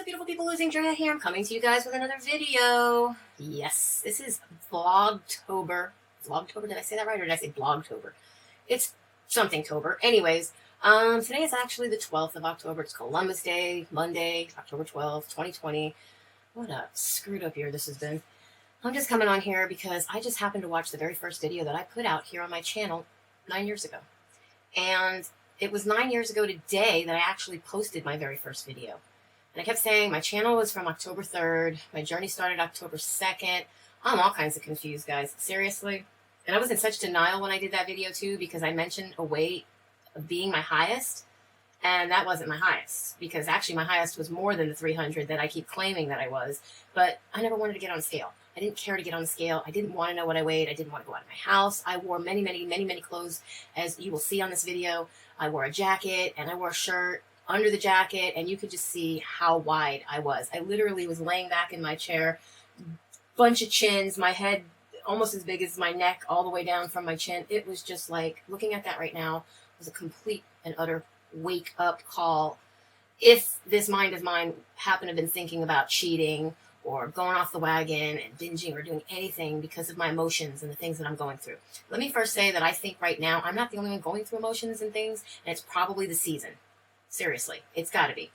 beautiful people, LosingDrea here. I'm coming to you guys with another video. Yes, this is Vlogtober. Vlogtober, did I say that right, or did I say Blogtober? It's something-tober. Anyways, today is actually the 12th of October. It's Columbus Day, Monday, October 12th, 2020. What a screwed up year this has been. I'm just coming on here because I just happened to watch the very first video that I put out here on my channel 9 years ago. And it was 9 years ago today that I actually posted my very first video. And I kept saying my channel was from October 3rd. My journey started October 2nd. I'm all kinds of confused, guys. Seriously. And I was in such denial when I did that video, too, because I mentioned a weight of being my highest. And that wasn't my highest, because actually my highest was more than the 300 that I keep claiming that I was. But I never wanted to get on a scale. I didn't care to get on the scale. I didn't want to know what I weighed. I didn't want to go out of my house. I wore many, many clothes, as you will see on this video. I wore a jacket and I wore a shirt under the jacket, and you could just see how wide I was. I literally was laying back in my chair, bunch of chins, my head almost as big as my neck, all the way down from my chin. It was just like, looking at that right now was a complete and utter wake up call. If this mind of mine happened to have been thinking about cheating or going off the wagon and binging or doing anything because of my emotions and the things that I'm going through. Let me first say that I think right now I'm not the only one going through emotions and things, and it's probably the season. Seriously, it's got to be.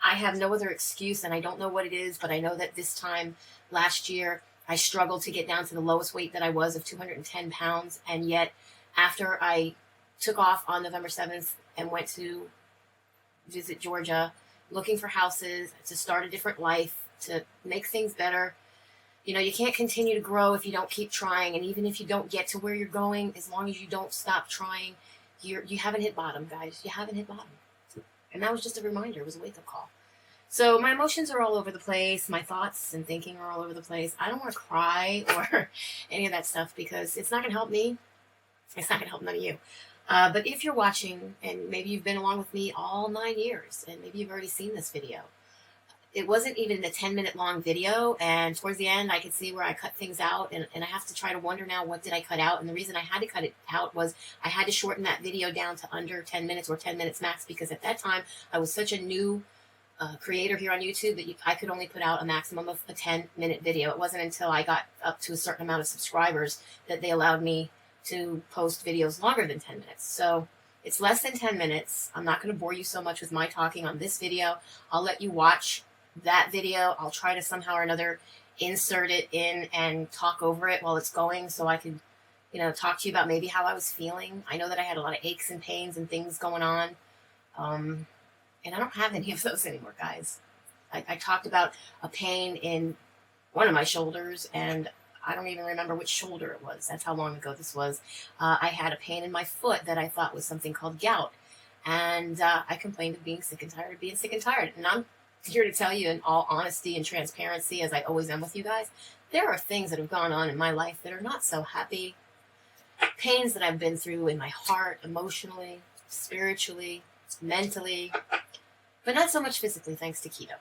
I have no other excuse, and I don't know what it is, but I know that this time last year, I struggled to get down to the lowest weight that I was of 210 pounds, and yet after I took off on November 7th and went to visit Georgia, looking for houses, to start a different life, to make things better. You know, you can't continue to grow if you don't keep trying, and even if you don't get to where you're going, as long as you don't stop trying, you haven't hit bottom, guys. You haven't hit bottom. And that was just a reminder. It was a wake-up call. So my emotions are all over the place. My thoughts and thinking are all over the place. I don't want to cry or any of that stuff because it's not going to help me. It's not going to help none of you. But if you're watching, and maybe you've been along with me all 9 years, and maybe you've already seen this video. It wasn't even a 10-minute long video, and towards the end I could see where I cut things out, and I have to try to wonder now, what did I cut out? And the reason I had to cut it out was I had to shorten that video down to under 10 minutes or 10 minutes max, because at that time I was such a new creator here on YouTube that I could only put out a maximum of a 10-minute video. It wasn't until I got up to a certain amount of subscribers that they allowed me to post videos longer than 10 minutes. So it's less than 10 minutes. I'm not going to bore you so much with my talking on this video. I'll let you watch that video. I'll try to somehow or another insert it in and talk over it while it's going, so I could, talk to you about maybe how I was feeling. I know that I had a lot of aches and pains and things going on, and I don't have any of those anymore, guys. I talked about a pain in one of my shoulders, and I don't even remember which shoulder it was. That's how long ago this was. I had a pain in my foot that I thought was something called gout, and I complained of being sick and tired of being sick and tired. And I'm here to tell you, in all honesty and transparency, as I always am with you guys, there are things that have gone on in my life that are not so happy. Pains that I've been through in my heart, emotionally, spiritually, mentally, but not so much physically, thanks to keto.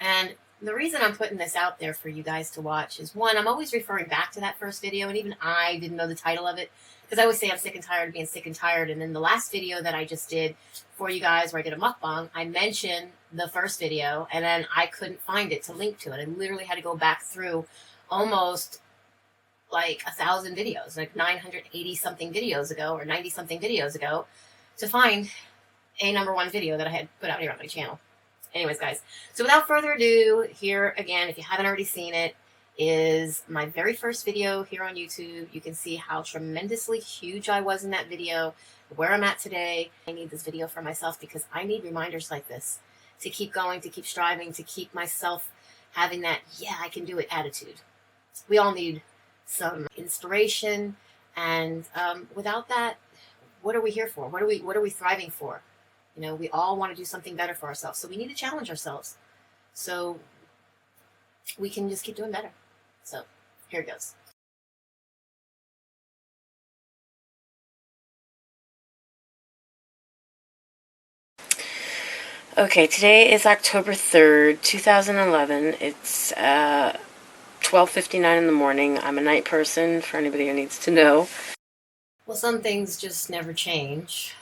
And the reason I'm putting this out there for you guys to watch is, one, I'm always referring back to that first video, and even I didn't know the title of it, because I always say I'm sick and tired of being sick and tired. And then the last video that I just did for you guys, where I did a mukbang, I mentioned the first video, and then I couldn't find it to link to it. I literally had to go back through almost like 1,000 videos, like 980 something videos ago, or 90 something videos ago, to find a #1 video that I had put out here on my channel. Anyways, guys, so without further ado, here again, if you haven't already seen it, is my very first video here on YouTube. You can see how tremendously huge I was in that video, where I'm at today. I need this video for myself because I need reminders like this to keep going, to keep striving, to keep myself having that, yeah, I can do it attitude. We all need some inspiration, and without that, what are we here for? What are we thriving for? We all want to do something better for ourselves, so we need to challenge ourselves so we can just keep doing better. So here it goes. Okay, today is October 3rd, 2011. It's 12:59 in the morning. I'm a night person, for anybody who needs to know. Well, some things just never change.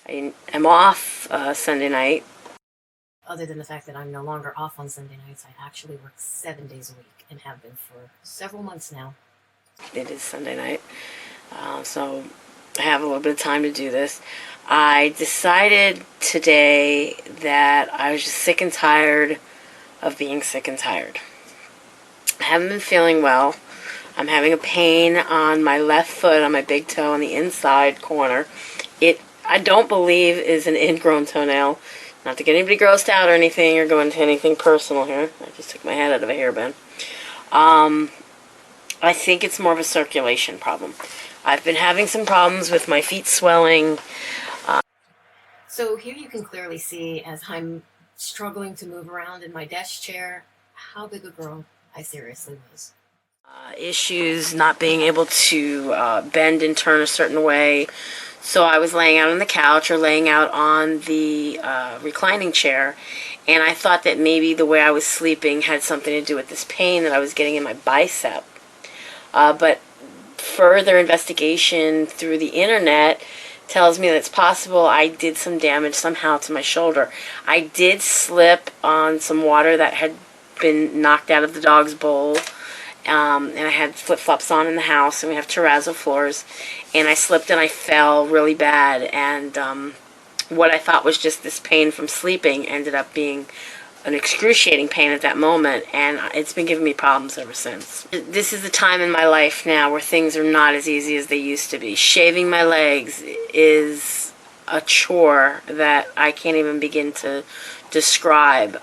I am off Sunday night. other than the fact that I'm no longer off on Sunday nights. I actually work 7 days a week and have been for several months now. It is Sunday night, so I have a little bit of time to do this. I decided today that I was just sick and tired of being sick and tired. I haven't been feeling well. I'm having a pain on my left foot, on my big toe, on the inside corner. I don't believe is an ingrown toenail. Not to get anybody grossed out or anything, or go into anything personal here. I just took my head out of a hairband. I think it's more of a circulation problem. I've been having some problems with my feet swelling. So here you can clearly see, as I'm struggling to move around in my desk chair, how big a girl I seriously was. Issues not being able to bend and turn a certain way. So I was laying out on the couch or laying out on the reclining chair, and I thought that maybe the way I was sleeping had something to do with this pain that I was getting in my bicep. But further investigation through the internet tells me that it's possible I did some damage somehow to my shoulder. I did slip on some water that had been knocked out of the dog's bowl. And I had flip-flops on in the house, and we have terrazzo floors, and I slipped and I fell really bad, and what I thought was just this pain from sleeping ended up being an excruciating pain at that moment, and it's been giving me problems ever since. This is the time in my life now where things are not as easy as they used to be. Shaving my legs is a chore that I can't even begin to describe.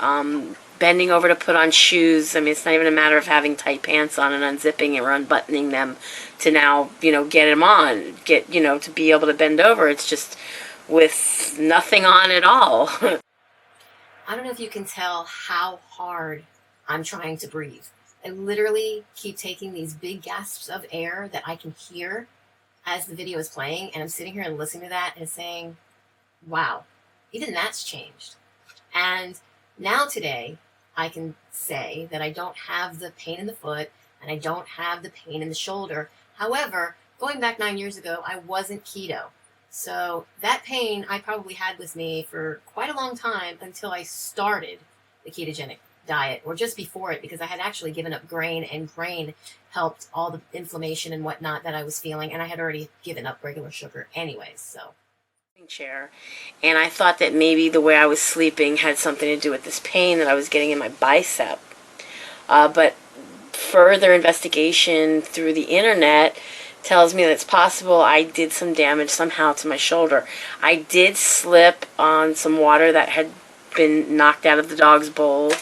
Bending over to put on shoes, I mean, it's not even a matter of having tight pants on and unzipping or unbuttoning them to now, get them on, to be able to bend over. It's just with nothing on at all. I don't know if you can tell how hard I'm trying to breathe. I literally keep taking these big gasps of air that I can hear as the video is playing, and I'm sitting here and listening to that and saying, wow, even that's changed. And now today, I can say that I don't have the pain in the foot and I don't have the pain in the shoulder. However, going back 9 years ago, I wasn't keto. So that pain I probably had with me for quite a long time until I started the ketogenic diet, or just before it, because I had actually given up grain, and grain helped all the inflammation and whatnot that I was feeling, and I had already given up regular sugar anyways, so. Chair, and I thought that maybe the way I was sleeping had something to do with this pain that I was getting in my bicep. But further investigation through the internet tells me that it's possible I did some damage somehow to my shoulder. I did slip on some water that had been knocked out of the dog's bowl,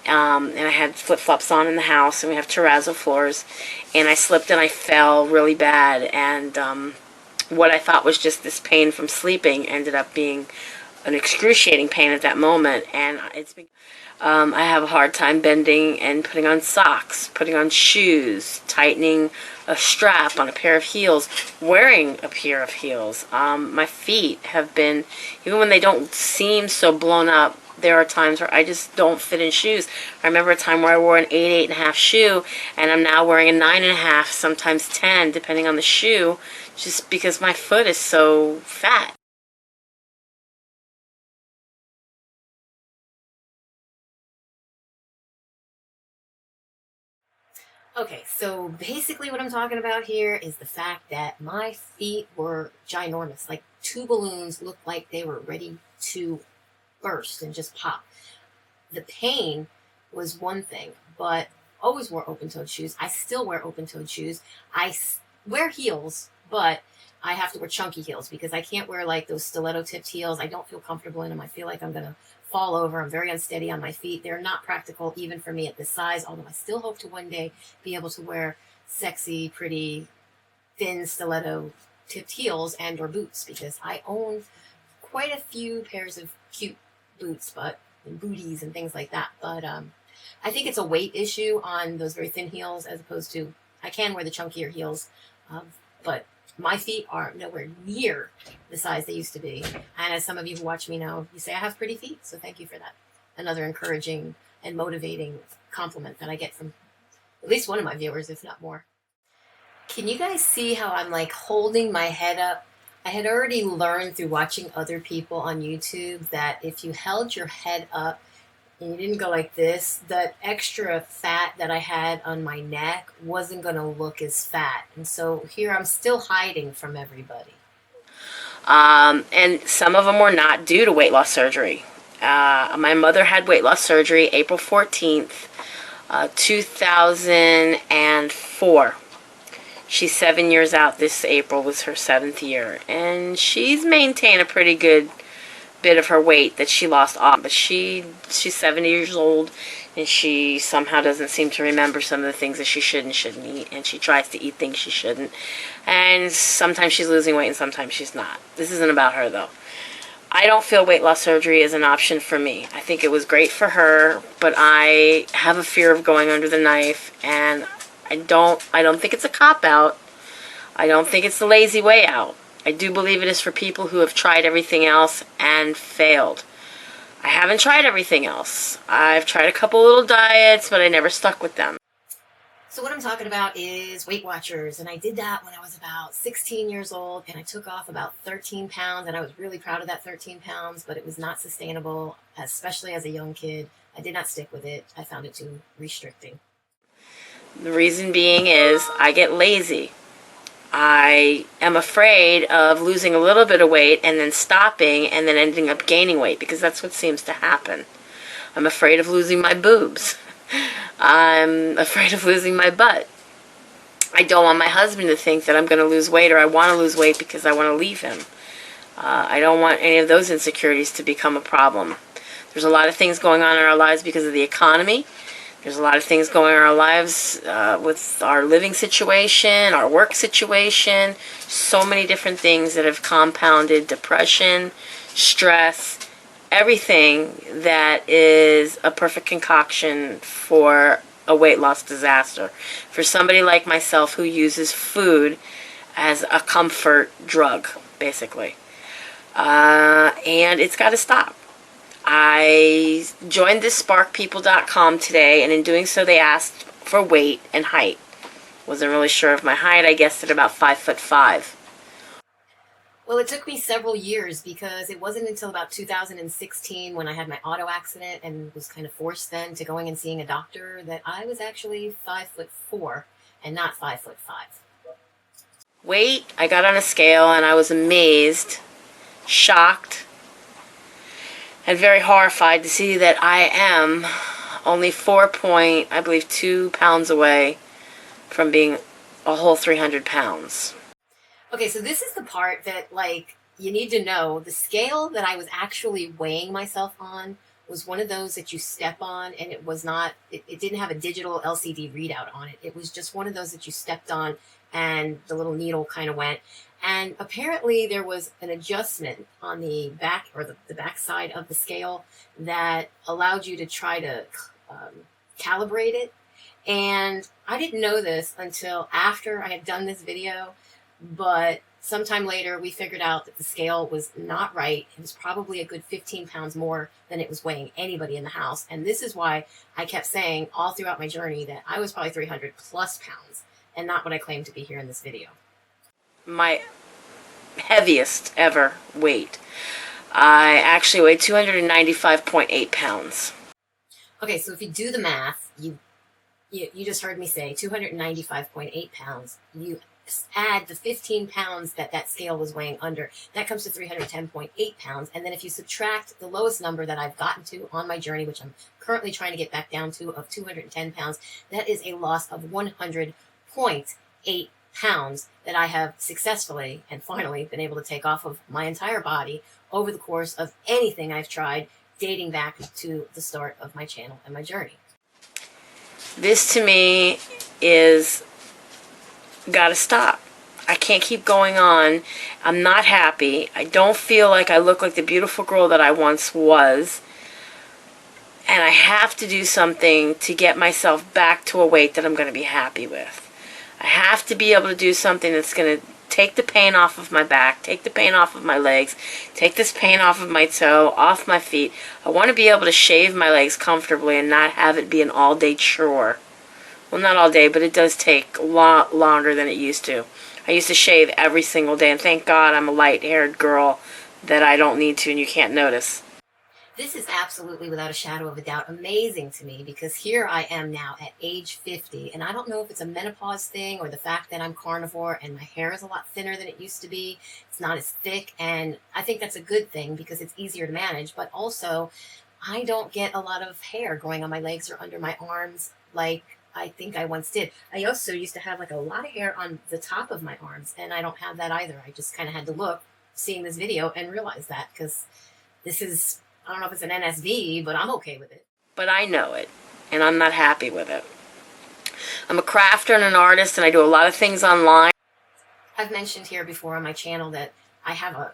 and I had flip-flops on in the house, and we have terrazzo floors, and I slipped and I fell really bad, and what I thought was just this pain from sleeping ended up being an excruciating pain at that moment, and it's been. I have a hard time bending and putting on socks, putting on shoes, tightening a strap on a pair of heels, wearing a pair of heels. My feet have been, even when they don't seem so blown up, there are times where I just don't fit in shoes. I remember a time where I wore an 8.5 shoe, and I'm now wearing a 9.5, sometimes 10, depending on the shoe, just because my foot is so fat. Okay, so basically what I'm talking about here is the fact that my feet were ginormous. Like 2 balloons looked like they were ready to burst and just pop. The pain was one thing, but always wore open-toed shoes. I still wear open-toed shoes. I wear heels, but I have to wear chunky heels because I can't wear like those stiletto-tipped heels. I don't feel comfortable in them. I feel like I'm going to fall over. I'm very unsteady on my feet. They're not practical even for me at this size, although I still hope to one day be able to wear sexy, pretty, thin stiletto-tipped heels and or boots, because I own quite a few pairs of cute boots, and booties and things like that. But I think it's a weight issue on those very thin heels, as opposed to, I can wear the chunkier heels, but my feet are nowhere near the size they used to be. And as some of you who watch me know, you say I have pretty feet, so thank you for that. Another encouraging and motivating compliment that I get from at least one of my viewers, if not more. Can you guys see how I'm like holding my head up? I had already learned through watching other people on YouTube that if you held your head up, and you didn't go like this, that extra fat that I had on my neck wasn't going to look as fat. And so here I'm still hiding from everybody. And some of them were not due to weight loss surgery. My mother had weight loss surgery April 14th, 2004. She's 7 years out. This April was her 7th year. And she's maintained a pretty good bit of her weight that she lost off. But she's 70 years old, and she somehow doesn't seem to remember some of the things that she should and shouldn't eat. And she tries to eat things she shouldn't. And sometimes she's losing weight and sometimes she's not. This isn't about her, though. I don't feel weight loss surgery is an option for me. I think it was great for her, but I have a fear of going under the knife, and I don't think it's a cop-out. I don't think it's the lazy way out. I do believe it is for people who have tried everything else and failed. I haven't tried everything else. I've tried a couple little diets, but I never stuck with them. So what I'm talking about is Weight Watchers, and I did that when I was about 16 years old, and I took off about 13 pounds, and I was really proud of that 13 pounds, but it was not sustainable, especially as a young kid. I did not stick with it. I found it too restricting. The reason being is I get lazy. I am afraid of losing a little bit of weight and then stopping and then ending up gaining weight, because that's what seems to happen. I'm afraid of losing my boobs. I'm afraid of losing my butt. I don't want my husband to think that I'm going to lose weight, or I want to lose weight because I want to leave him. I don't want any of those insecurities to become a problem. There's a lot of things going on in our lives because of the economy. There's a lot of things going on in our lives with our living situation, our work situation. So many different things that have compounded depression, stress, everything that is a perfect concoction for a weight loss disaster. For somebody like myself who uses food as a comfort drug, basically. And it's got to stop. I joined this sparkpeople.com today, and in doing so they asked for weight and height. Wasn't really sure of my height. I guessed at about 5'5". Well, it took me several years, because it wasn't until about 2016 when I had my auto accident and was kind of forced then to going and seeing a doctor that I was actually 5'4" and not 5'5". Weight, I got on a scale and I was amazed, shocked, and very horrified to see that I am only 2 pounds away from being a whole 300 pounds. Okay, so this is the part that, like, you need to know. The scale that I was actually weighing myself on was one of those that you step on, and it was not, it didn't have a digital LCD readout on it. It was just one of those that you stepped on, and the little needle kind of went. And apparently there was an adjustment on the back, or the back side of the scale, that allowed you to try to calibrate it. And I didn't know this until after I had done this video. But sometime later, we figured out that the scale was not right. It was probably a good 15 pounds more than it was weighing anybody in the house. And this is why I kept saying all throughout my journey that I was probably 300 plus pounds, and not what I claim to be here in this video. My heaviest ever weight, I actually weighed 295.8 pounds. Okay, so if you do the math, you just heard me say 295.8 pounds. You add the 15 pounds that scale was weighing under, that comes to 310.8 pounds. And then if you subtract the lowest number that I've gotten to on my journey, which I'm currently trying to get back down to, of 210 pounds, that is a loss of 100.8 pounds that I have successfully and finally been able to take off of my entire body over the course of anything I've tried, dating back to the start of my channel and my journey. This to me is gotta stop. I can't keep going on. I'm not happy. I don't feel like I look like the beautiful girl that I once was. And I have to do something to get myself back to a weight that I'm going to be happy with. I have to be able to do something that's going to take the pain off of my back, take the pain off of my legs, take this pain off of my toe, off my feet. I want to be able to shave my legs comfortably and not have it be an all-day chore. Well, not all day, but it does take a lot longer than it used to. I used to shave every single day, and thank God I'm a light-haired girl that I don't need to, and you can't notice. This is absolutely, without a shadow of a doubt, amazing to me, because here I am now at age 50, and I don't know if it's a menopause thing or the fact that I'm carnivore and my hair is a lot thinner than it used to be. It's not as thick, and I think that's a good thing because it's easier to manage, but also I don't get a lot of hair growing on my legs or under my arms like I think I once did. I also used to have like a lot of hair on the top of my arms, and I don't have that either. I just kind of had to look, seeing this video, and realize that, because this is, I don't know if it's an NSV, but I'm okay with it. But I know it, and I'm not happy with it. I'm a crafter and an artist, and I do a lot of things online. I've mentioned here before on my channel that I have a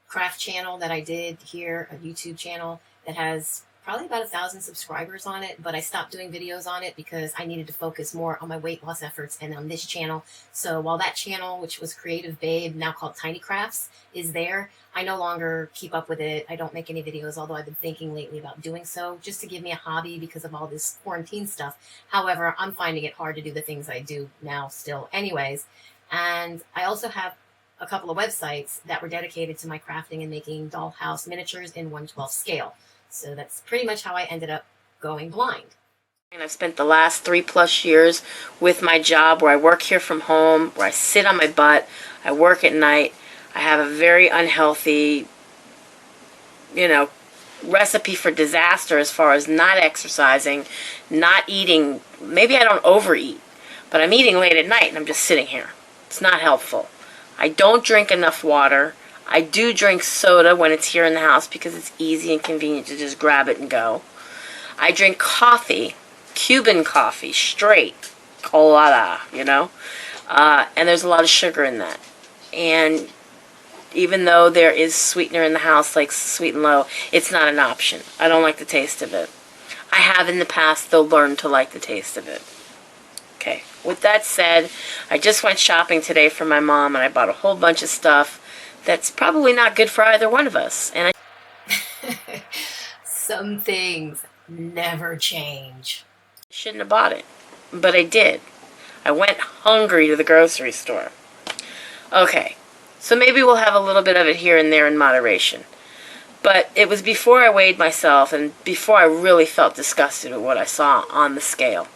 craft channel that I did here, a YouTube channel that has probably about 1,000 subscribers on it, but I stopped doing videos on it because I needed to focus more on my weight loss efforts and on this channel. So while that channel, which was Creative Babe, now called Tiny Crafts, is there, I no longer keep up with it. I don't make any videos, although I've been thinking lately about doing so, just to give me a hobby because of all this quarantine stuff. However, I'm finding it hard to do the things I do now still anyways. And I also have a couple of websites that were dedicated to my crafting and making dollhouse miniatures in 1/12 scale. So that's pretty much how I ended up going blind. And I've spent the last 3+ years with my job where I work here from home, where I sit on my butt, I work at night. I have a very unhealthy, recipe for disaster as far as not exercising, not eating. Maybe I don't overeat, but I'm eating late at night and I'm just sitting here. It's not helpful. I don't drink enough water. I do drink soda when it's here in the house because it's easy and convenient to just grab it and go. I drink coffee, Cuban coffee, straight, colada, and there's a lot of sugar in that. And even though there is sweetener in the house, like Sweet and Low, it's not an option. I don't like the taste of it. I have in the past, though, learned to like the taste of it. Okay, with that said, I just went shopping today for my mom, and I bought a whole bunch of stuff that's probably not good for either one of us. And Some things never change. I shouldn't have bought it, but I did. I went hungry to the grocery store. Okay, so maybe we'll have a little bit of it here and there in moderation. But it was before I weighed myself and before I really felt disgusted with what I saw on the scale.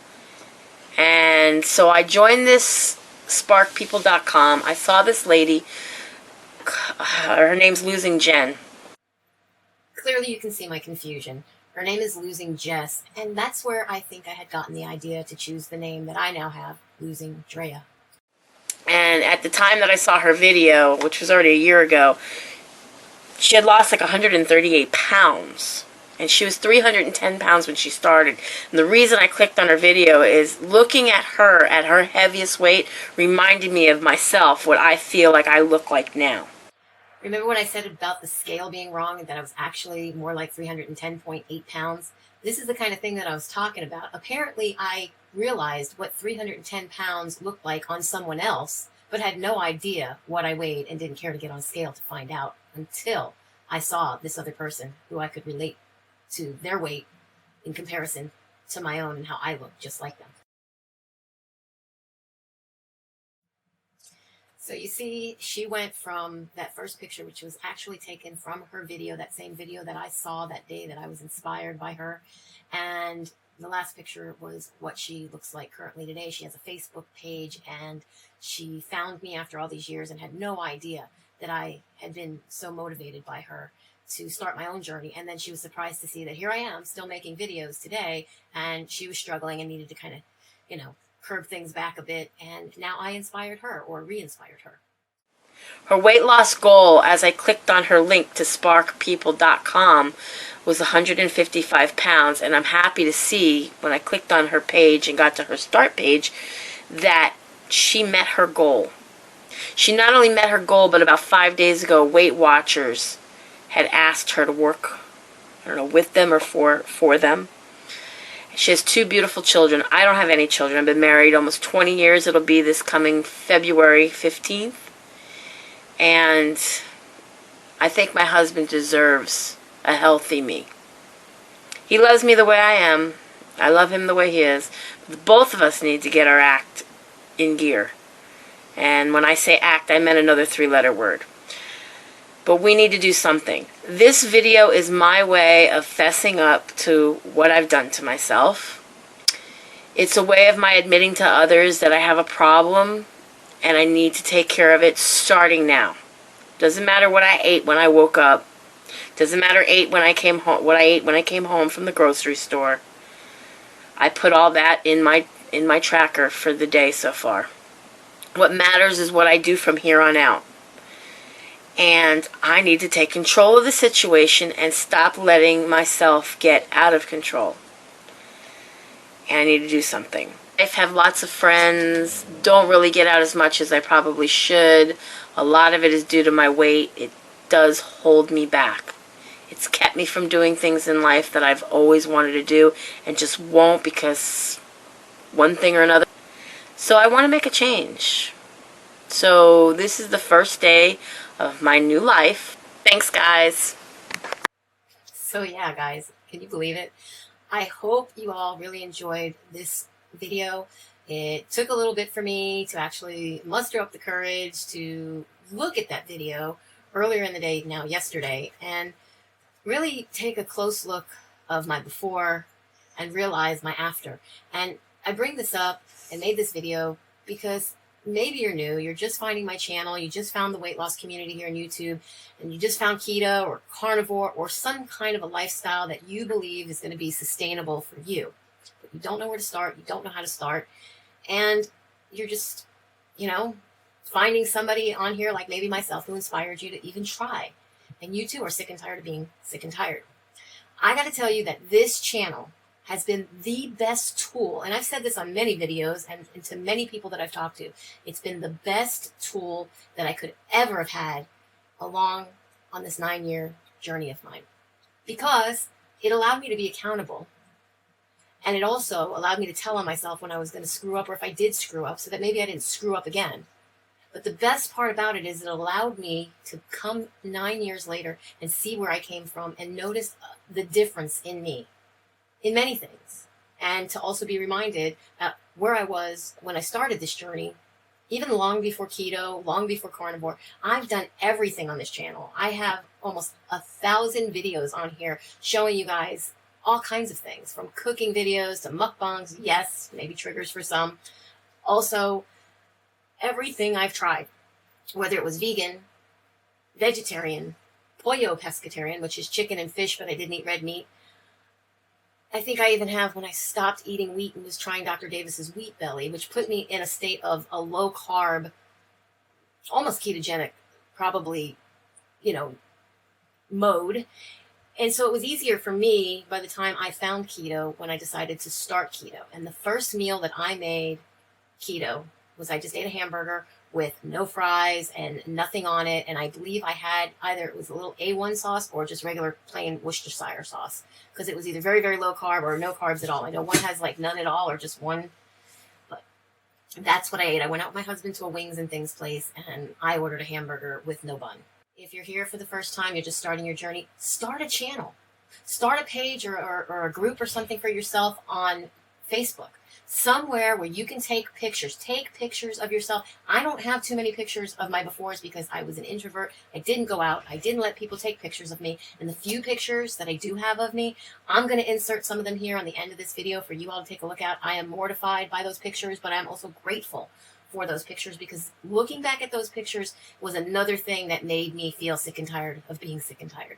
And so I joined this sparkpeople.com. I saw this lady. Her name's Losing Jen. Clearly you can see my confusion. Her name is Losing Jess, and that's where I think I had gotten the idea to choose the name that I now have, LosingDrea. And at the time that I saw her video, which was already a year ago, she had lost like 138 pounds. And she was 310 pounds when she started. And the reason I clicked on her video is looking at her heaviest weight reminded me of myself, what I feel like I look like now. Remember when I said about the scale being wrong and that I was actually more like 310.8 pounds? This is the kind of thing that I was talking about. Apparently, I realized what 310 pounds looked like on someone else, but had no idea what I weighed and didn't care to get on scale to find out until I saw this other person who I could relate to their weight in comparison to my own and how I look just like them. So you see, she went from that first picture, which was actually taken from her video, that same video that I saw that day that I was inspired by her. And the last picture was what she looks like currently today. She has a Facebook page, and she found me after all these years and had no idea that I had been so motivated by her to start my own journey. And then she was surprised to see that here I am still making videos today, and she was struggling and needed to kind of, curb things back a bit, and now I inspired her, or re-inspired her. Her weight loss goal, as I clicked on her link to sparkpeople.com, was 155 pounds, and I'm happy to see when I clicked on her page and got to her start page that she met her goal. She not only met her goal, but about 5 days ago, Weight Watchers had asked her to work, with them or for them. She has 2 beautiful children. I don't have any children. I've been married almost 20 years. It'll be this coming February 15th. And I think my husband deserves a healthy me. He loves me the way I am. I love him the way he is. But both of us need to get our act in gear. And when I say act, I meant another 3-letter word. but we need to do something. This video is my way of fessing up to what I've done to myself. It's a way of my admitting to others that I have a problem and I need to take care of it starting now. Doesn't matter what I ate when I woke up. Doesn't matter what I ate when I came home from the grocery store. I put all that in my tracker for the day so far. What matters is what I do from here on out. And I need to take control of the situation and stop letting myself get out of control. And I need to do something. I have lots of friends, don't really get out as much as I probably should. A lot of it is due to my weight. It does hold me back. It's kept me from doing things in life that I've always wanted to do and just won't because one thing or another. So I want to make a change. So this is the first day of my new life. Thanks, guys. So yeah, guys, can you believe it? I hope you all really enjoyed this video. It took a little bit for me to actually muster up the courage to look at that video earlier in the day, now yesterday, and really take a close look of my before and realize my after. And I bring this up and made this video because maybe you're new, you're just finding my channel, you just found the weight loss community here on YouTube, and you just found keto or carnivore or some kind of a lifestyle that you believe is going to be sustainable for you. But you don't know where to start, you don't know how to start, and you're just, finding somebody on here like maybe myself who inspired you to even try. And you too are sick and tired of being sick and tired. I got to tell you that this channel has been the best tool, and I've said this on many videos and to many people that I've talked to, it's been the best tool that I could ever have had along on this 9-year journey of mine, because it allowed me to be accountable, and it also allowed me to tell on myself when I was going to screw up or if I did screw up so that maybe I didn't screw up again. But the best part about it is it allowed me to come 9 years later and see where I came from and notice the difference in me, in many things. And to also be reminded that where I was when I started this journey, even long before keto, long before carnivore, I've done everything on this channel. I have almost 1,000 videos on here showing you guys all kinds of things, from cooking videos to mukbangs, yes, maybe triggers for some. Also, everything I've tried, whether it was vegan, vegetarian, pollo pescatarian, which is chicken and fish, but I didn't eat red meat. I think I even have when I stopped eating wheat and was trying Dr. Davis's wheat belly, which put me in a state of a low carb, almost ketogenic, probably, mode. And so it was easier for me by the time I found keto when I decided to start keto. And the first meal that I made keto was I just ate a hamburger with no fries and nothing on it. And I believe I had either it was a little A1 sauce or just regular plain Worcestershire sauce, because it was either very, very low carb or no carbs at all. I know one has like none at all or just one, but that's what I ate. I went out with my husband to a wings and things place and I ordered a hamburger with no bun. If you're here for the first time, you're just starting your journey, start a channel, start a page or a group or something for yourself on Facebook. Somewhere where you can take pictures of yourself. I don't have too many pictures of my befores because I was an introvert. I didn't go out. I didn't let people take pictures of me. And the few pictures that I do have of me, I'm going to insert some of them here on the end of this video for you all to take a look at. I am mortified by those pictures, but I'm also grateful for those pictures, because looking back at those pictures was another thing that made me feel sick and tired of being sick and tired.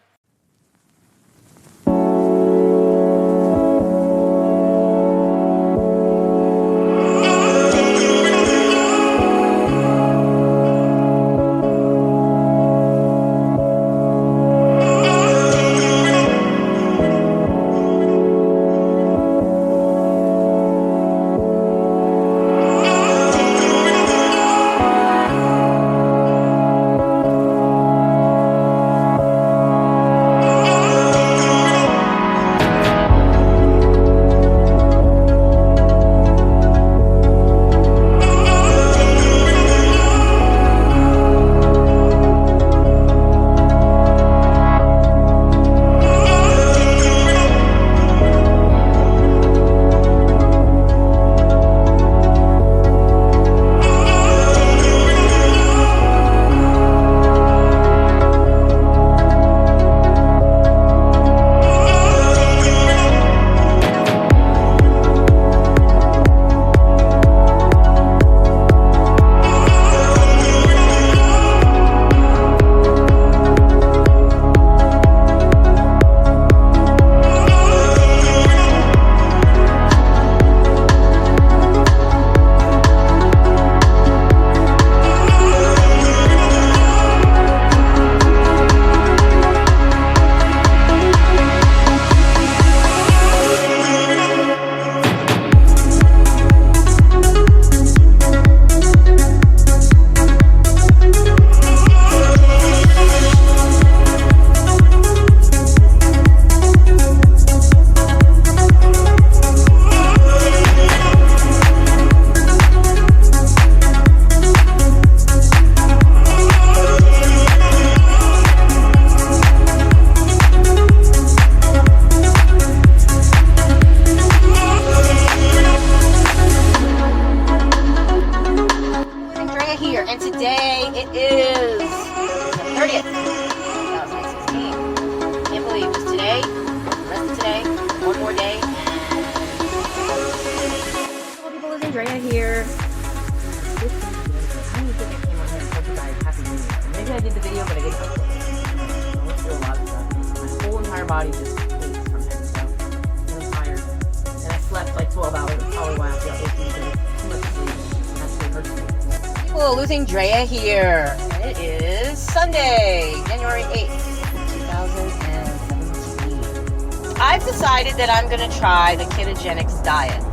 LosingDrea here. I don't think I came on here and told you guys Happy New Year. Maybe I did the video, but I didn't upload it. I went through a lot of stuff. My whole entire body just aches from it, so I'm tired. And I slept like 12 hours. That's probably why I feel achy, because too much sleep actually hurts me. People, LosingDrea here. It is Sunday, January 8th, 2017. I've decided that I'm going to try the ketogenics diet.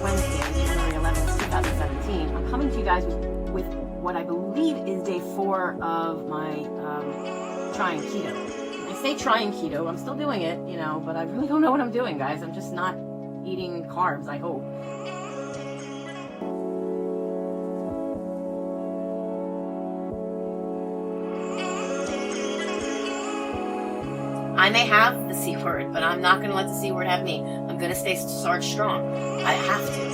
Wednesday, January 11th, 2017. I'm coming to you guys with what I believe is day 4 of my trying keto. I say trying keto, I'm still doing it, you know, but I really don't know what I'm doing, guys. I'm just not eating carbs, I hope. I may have the C word, but I'm not going to let the C word have me. I'm going to stay Sarge strong. I have to.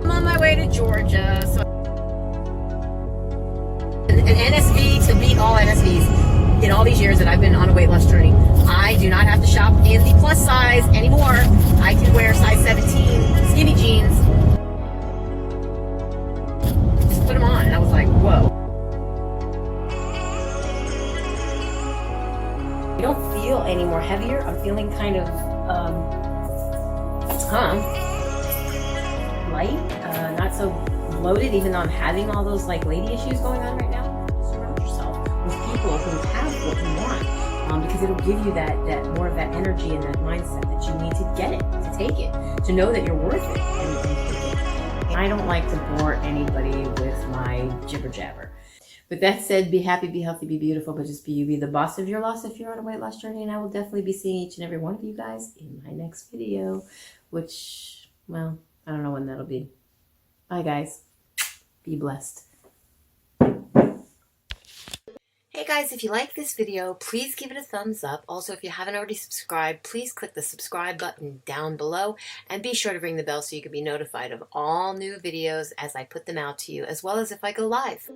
I'm on my way to Georgia, so an NSV to beat all NSVs. In all these years that I've been on a weight loss journey, I do not have to shop in the plus size anymore. I can wear size 17 skinny jeans. Just put them on, and I was like, whoa. I don't feel any more heavier. I'm feeling kind of, light, not so bloated, even though I'm having all those like lady issues going on right now. Surround yourself with people who have what you want, because it'll give you that more of that energy and that mindset that you need to get it, to take it, to know that you're worth it and take it. And I don't like to bore anybody with my jibber jabber. With that said, be happy, be healthy, be beautiful, but just be you. Be the boss of your loss if you're on a weight loss journey, and I will definitely be seeing each and every one of you guys in my next video, which, well, I don't know when that'll be. Bye, guys. Be blessed. Hey guys, if you like this video, please give it a thumbs up. Also, if you haven't already subscribed, please click the subscribe button down below and be sure to ring the bell so you can be notified of all new videos as I put them out to you, as well as if I go live.